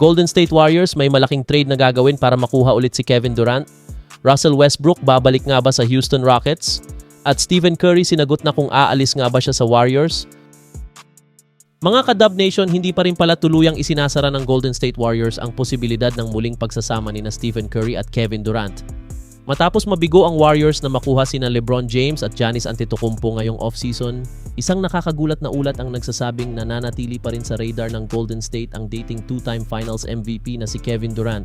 Golden State Warriors may malaking trade na gagawin para makuha ulit si Kevin Durant. Russell Westbrook babalik nga ba sa Houston Rockets? At Stephen Curry sinagot na kung aalis nga ba siya sa Warriors? Mga ka-Dub Nation, hindi pa rin pala tuluyang isinasara ng Golden State Warriors ang posibilidad ng muling pagsasama ni Stephen Curry at Kevin Durant. Matapos mabigo ang Warriors na makuha sina LeBron James at Giannis Antetokounmpo ngayong off-season, isang nakakagulat na ulat ang nagsasabing nananatili pa rin sa radar ng Golden State ang dating two-time Finals MVP na si Kevin Durant.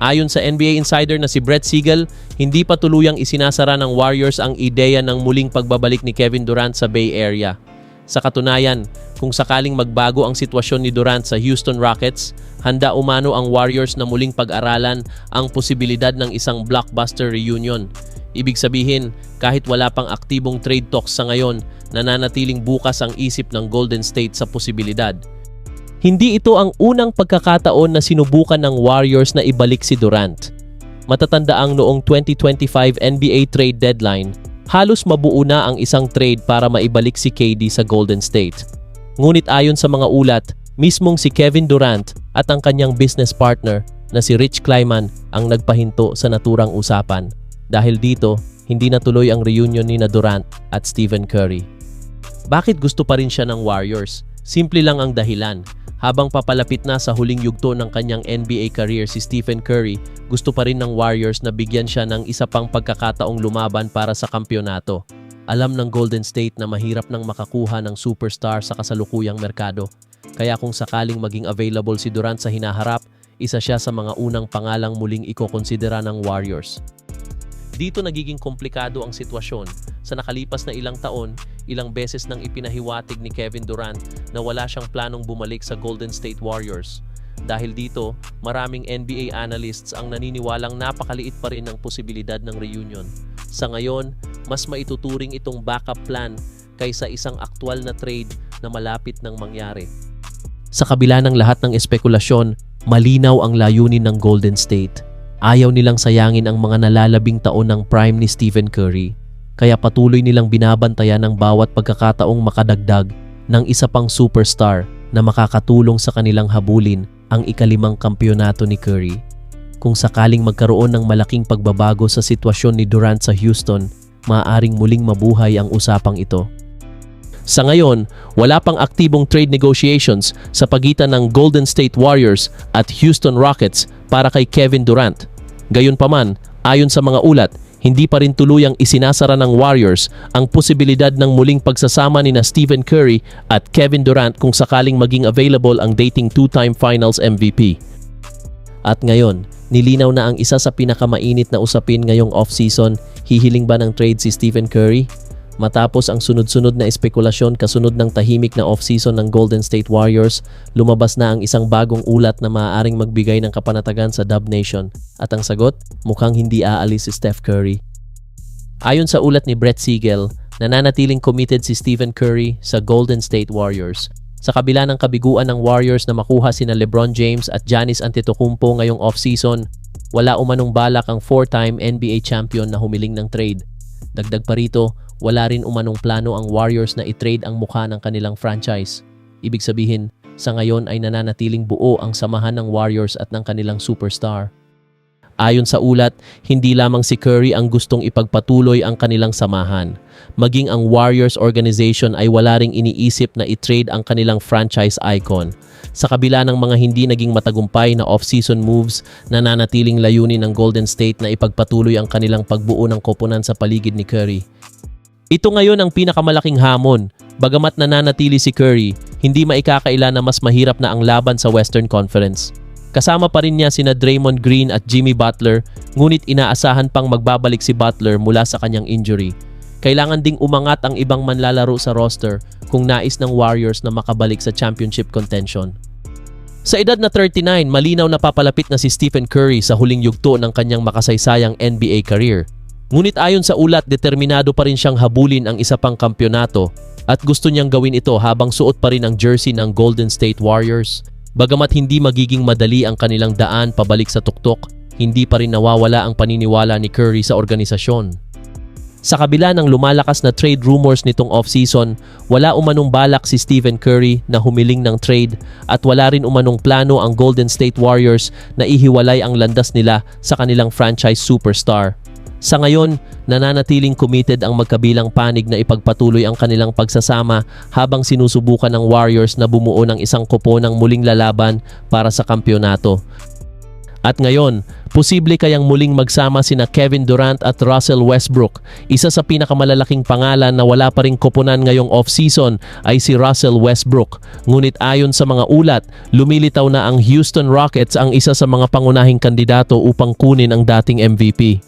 Ayon sa NBA insider na si Brett Siegel, hindi pa tuluyang isinasara ng Warriors ang ideya ng muling pagbabalik ni Kevin Durant sa Bay Area. Sa katunayan, kung sakaling magbago ang sitwasyon ni Durant sa Houston Rockets, handa umano ang Warriors na muling pag-aralan ang posibilidad ng isang blockbuster reunion. Ibig sabihin, kahit wala pang aktibong trade talks sa ngayon, nananatiling bukas ang isip ng Golden State sa posibilidad. Hindi ito ang unang pagkakataon na sinubukan ng Warriors na ibalik si Durant. Matatandaang noong 2025 NBA trade deadline, halos mabuo na ang isang trade para maibalik si KD sa Golden State. Ngunit ayon sa mga ulat, mismong si Kevin Durant at ang kanyang business partner na si Rich Kleiman ang nagpahinto sa naturang usapan. Dahil dito, hindi natuloy ang reunion ni Durant at Stephen Curry. Bakit gusto pa rin siya ng Warriors? Simple lang ang dahilan. Habang papalapit na sa huling yugto ng kanyang NBA career si Stephen Curry, gusto pa rin ng Warriors na bigyan siya ng isa pang pagkakataong lumaban para sa kampyonato. Alam ng Golden State na mahirap nang makakuha ng superstar sa kasalukuyang merkado. Kaya kung sakaling maging available si Durant sa hinaharap, isa siya sa mga unang pangalang muling ikokonsidera ng Warriors. Dito nagiging komplikado ang sitwasyon. Sa nakalipas na ilang taon, ilang beses nang ipinahiwatig ni Kevin Durant na wala siyang planong bumalik sa Golden State Warriors. Dahil dito, maraming NBA analysts ang naniniwalang napakaliit pa rin ang posibilidad ng reunion. Sa ngayon, mas maituturing itong backup plan kaysa isang aktwal na trade na malapit nang mangyari. Sa kabila ng lahat ng espekulasyon, malinaw ang layunin ng Golden State. Ayaw nilang sayangin ang mga nalalabing taon ng prime ni Stephen Curry. Kaya patuloy nilang binabantayan ang bawat pagkakataong makadagdag ng isa pang superstar na makakatulong sa kanilang habulin ang ika-5 kampyonato ni Curry. Kung sakaling magkaroon ng malaking pagbabago sa sitwasyon ni Durant sa Houston, maaaring muling mabuhay ang usapang ito. Sa ngayon, wala pang aktibong trade negotiations sa pagitan ng Golden State Warriors at Houston Rockets para kay Kevin Durant. Gayunpaman, ayon sa mga ulat, hindi pa rin tuluyang isinasara ng Warriors ang posibilidad ng muling pagsasama ni Stephen Curry at Kevin Durant kung sakaling maging available ang dating two-time Finals MVP. At ngayon, nilinaw na ang isa sa pinakamainit na usapin ngayong off-season, hihiling ba ng trade si Stephen Curry? Matapos ang sunod-sunod na espekulasyon kasunod ng tahimik na off-season ng Golden State Warriors, lumabas na ang isang bagong ulat na maaaring magbigay ng kapanatagan sa Dub Nation. At ang sagot, mukhang hindi aalis si Steph Curry. Ayon sa ulat ni Brett Siegel, nananatiling committed si Stephen Curry sa Golden State Warriors. Sa kabila ng kabiguan ng Warriors na makuha sina LeBron James at Giannis Antetokounmpo ngayong off-season, wala umanong balak ang 4-time NBA champion na humiling ng trade. Dagdag pa rito, wala rin umanong plano ang Warriors na i-trade ang mukha ng kanilang franchise. Ibig sabihin, sa ngayon ay nananatiling buo ang samahan ng Warriors at ng kanilang superstar. Ayon sa ulat, hindi lamang si Curry ang gustong ipagpatuloy ang kanilang samahan. Maging ang Warriors organization ay wala ring iniisip na i-trade ang kanilang franchise icon. Sa kabila ng mga hindi naging matagumpay na off-season moves, nananatiling layunin ng Golden State na ipagpatuloy ang kanilang pagbuo ng koponan sa paligid ni Curry. Ito ngayon ang pinakamalaking hamon. Bagamat nananatili si Curry, hindi maikakaila na mas mahirap na ang laban sa Western Conference. Kasama pa rin niya sina Draymond Green at Jimmy Butler, ngunit inaasahan pang magbabalik si Butler mula sa kanyang injury. Kailangan ding umangat ang ibang manlalaro sa roster kung nais ng Warriors na makabalik sa championship contention. Sa edad na 39, malinaw na papalapit na si Stephen Curry sa huling yugto ng kanyang makasaysayang NBA career. Ngunit ayon sa ulat, determinado pa rin siyang habulin ang isa pang kampyonato at gusto niyang gawin ito habang suot pa rin ang jersey ng Golden State Warriors. Bagamat hindi magiging madali ang kanilang daan pabalik sa tuktok, hindi pa rin nawawala ang paniniwala ni Curry sa organisasyon. Sa kabila ng lumalakas na trade rumors nitong offseason, wala umanong balak si Stephen Curry na humiling ng trade at wala rin umanong plano ang Golden State Warriors na ihiwalay ang landas nila sa kanilang franchise superstar. Sa ngayon, nananatiling committed ang magkabilang panig na ipagpatuloy ang kanilang pagsasama habang sinusubukan ng Warriors na bumuo ng isang kopo ng muling lalaban para sa kampyonato. At ngayon, posible kayang muling magsama sina Kevin Durant at Russell Westbrook. Isa sa pinakamalalaking pangalan na wala pa ring koponan ngayong off-season ay si Russell Westbrook. Ngunit ayon sa mga ulat, lumilitaw na ang Houston Rockets ang isa sa mga pangunahing kandidato upang kunin ang dating MVP.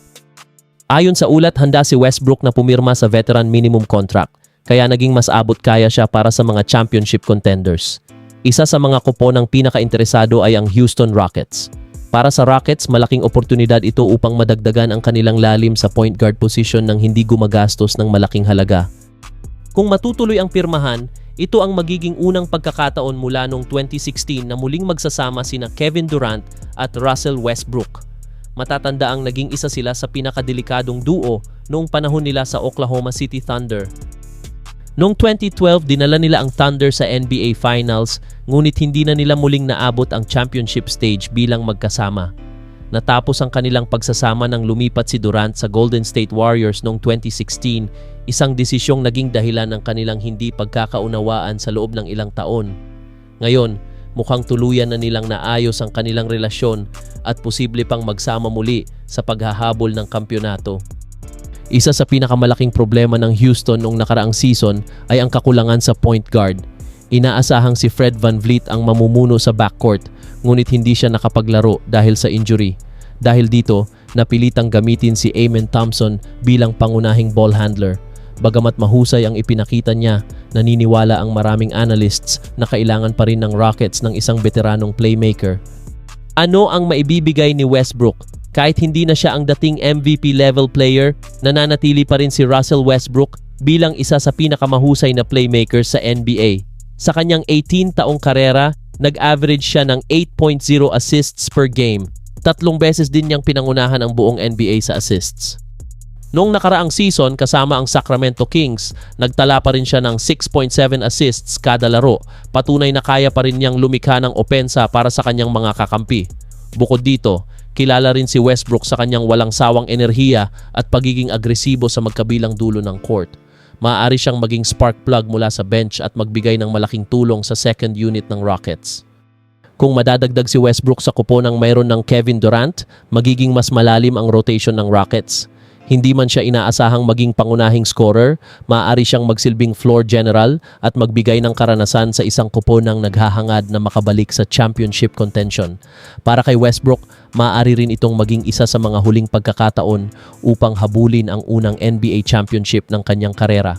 Ayon sa ulat, handa si Westbrook na pumirma sa veteran minimum contract, kaya naging mas abot kaya siya para sa mga championship contenders. Isa sa mga kopo ng pinaka-interesado ay ang Houston Rockets. Para sa Rockets, malaking oportunidad ito upang madagdagan ang kanilang lalim sa point guard position nang hindi gumagastos ng malaking halaga. Kung matutuloy ang pirmahan, ito ang magiging unang pagkakataon mula noong 2016 na muling magsasama sina Kevin Durant at Russell Westbrook. Matatanda ang naging isa sila sa pinakadelikadong duo noong panahon nila sa Oklahoma City Thunder. Noong 2012, dinala nila ang Thunder sa NBA Finals, ngunit hindi na nila muling naabot ang championship stage bilang magkasama. Natapos ang kanilang pagsasama nang lumipat si Durant sa Golden State Warriors noong 2016, isang desisyong naging dahilan ng kanilang hindi pagkakaunawaan sa loob ng ilang taon. Ngayon, mukhang tuluyan na nilang naayos ang kanilang relasyon at posible pang magsama muli sa paghahabol ng kampyonato. Isa sa pinakamalaking problema ng Houston noong nakaraang season ay ang kakulangan sa point guard. Inaasahang si Fred VanVleet ang mamumuno sa backcourt, ngunit hindi siya nakapaglaro dahil sa injury. Dahil dito, napilitang gamitin si Amen Thompson bilang pangunahing ball handler. Bagamat mahusay ang ipinakita niya, naniniwala ang maraming analysts na kailangan pa rin ng Rockets ng isang veteranong playmaker. Ano ang maibibigay ni Westbrook? Kahit hindi na siya ang dating MVP level player, nananatili pa rin si Russell Westbrook bilang isa sa pinakamahusay na playmaker sa NBA. Sa kanyang 18 taong karera, nag-average siya ng 8.0 assists per game. 3 beses din niyang pinangunahan ang buong NBA sa assists. Noong nakaraang season kasama ang Sacramento Kings, nagtala pa rin siya ng 6.7 assists kada laro. Patunay na kaya pa rin niyang lumikha ng opensa para sa kanyang mga kakampi. Bukod dito, kilala rin si Westbrook sa kanyang walang sawang enerhiya at pagiging agresibo sa magkabilang dulo ng court. Maaari siyang maging spark plug mula sa bench at magbigay ng malaking tulong sa second unit ng Rockets. Kung madadagdag si Westbrook sa kupo ng mayroon ng Kevin Durant, magiging mas malalim ang rotation ng Rockets. Hindi man siya inaasahang maging pangunahing scorer, maaari siyang magsilbing floor general at magbigay ng karanasan sa isang kupo ng naghahangad na makabalik sa championship contention. Para kay Westbrook, maaari rin itong maging isa sa mga huling pagkakataon upang habulin ang unang NBA championship ng kanyang karera.